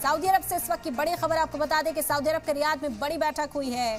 Saudi अरब से इस वक्त की बड़ी खबर आपको बता दें कि सऊदी अरब के रियाद में बड़ी बैठक हुई है।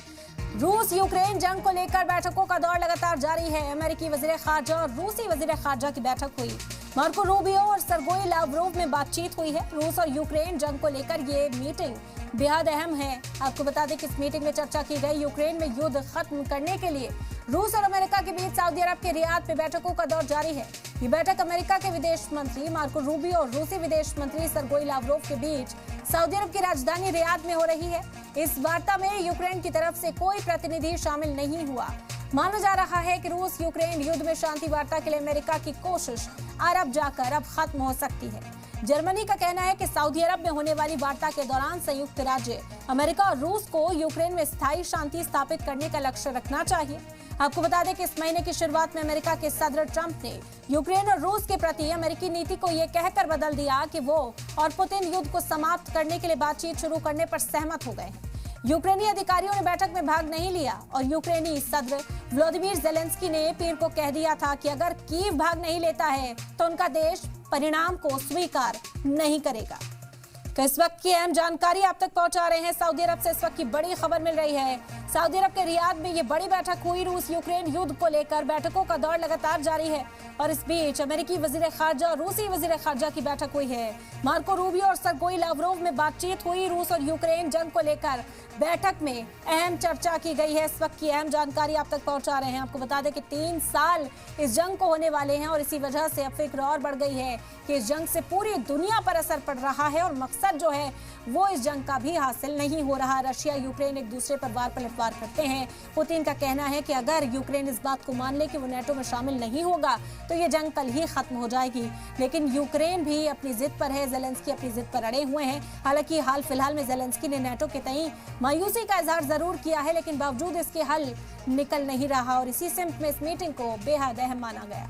रूस यूक्रेन जंग को लेकर बैठकों का दौर लगातार जारी है। अमेरिकी वजीर खारजा और रूसी वजीर खारजा की बैठक हुई। मार्को रूबियो और सर्गेई लावरोव में बातचीत हुई है। रूस और यूक्रेन जंग को लेकर ये मीटिंग बेहद अहम है। आपको बता दें कि इस मीटिंग में चर्चा की गई यूक्रेन में युद्ध खत्म करने के लिए रूस और अमेरिका के बीच सऊदी अरब के रियाद में बैठकों का दौर जारी है। ये बैठक अमेरिका के विदेश मंत्री मार्को रूबियो और रूसी विदेश मंत्री सर्गेई लावरोव के बीच सऊदी अरब की राजधानी रियाद में हो रही है। इस वार्ता में यूक्रेन की तरफ से कोई प्रतिनिधि शामिल नहीं हुआ। माना जा रहा है कि रूस यूक्रेन युद्ध में शांति वार्ता के लिए अमेरिका की कोशिश अरब जाकर अब खत्म हो सकती है। जर्मनी का कहना है कि सऊदी अरब में होने वाली वार्ता के दौरान संयुक्त राज्य अमेरिका और रूस को यूक्रेन में स्थायी शांति स्थापित करने का लक्ष्य रखना चाहिए। आपको बता दें कि इस महीने की शुरुआत में अमेरिका के सदर ट्रंप ने यूक्रेन और रूस के प्रति अमेरिकी नीति को ये कहकर बदल दिया कि वो और पुतिन युद्ध को समाप्त करने के लिए बातचीत शुरू करने पर सहमत हो गए। यूक्रेनी अधिकारियों ने बैठक में भाग नहीं लिया और यूक्रेनी सदर व्लादिमीर ज़ेलेंस्की ने पीर को कह दिया था कि अगर कीव भाग नहीं लेता है तो उनका देश परिणाम को स्वीकार नहीं करेगा। तो इस वक्त की अहम जानकारी आप तक पहुंचा रहे हैं। सऊदी अरब से इस वक्त की बड़ी खबर मिल रही है। सऊदी अरब के रियाद में ये बड़ी बैठक हुई। रूस यूक्रेन युद्ध को लेकर बैठकों का दौर लगातार जारी है और इस बीच अमेरिकी वजीर खारजा और रूसी वजीर खारजा की बैठक हुई है। मार्को रूबियो और सर्गेई लावरोव में बातचीत हुई। रूस और यूक्रेन जंग को लेकर बैठक में अहम चर्चा की गई है। इस वक्त की अहम जानकारी आप तक पहुंचा रहे हैं। आपको बता दें कि 3 साल इस जंग को होने वाले हैं और इसी वजह से अब फिक्र और बढ़ गई है कि इस जंग से पूरी दुनिया पर असर पड़ रहा है और मकसद जो है वो इस जंग का भी हासिल नहीं हो रहा। रशिया यूक्रेन एक दूसरे पर वार पलटवार करते हैं। पुतिन का कहना है कि अगर यूक्रेन इस बात को मान ले कि वो नेटो में शामिल नहीं होगा तो ये जंग कल ही खत्म हो जाएगी। लेकिन यूक्रेन भी अपनी जिद पर है, ज़ेलेंस्की अपनी जिद पर अड़े हुए हैं। हालांकि हाल फिलहाल में ज़ेलेंस्की ने नेटो के तई मायूसी का इजहार जरूर किया है, लेकिन बावजूद इसके हल निकल नहीं रहा और इसी सिमत में इस मीटिंग को बेहद अहम माना गया।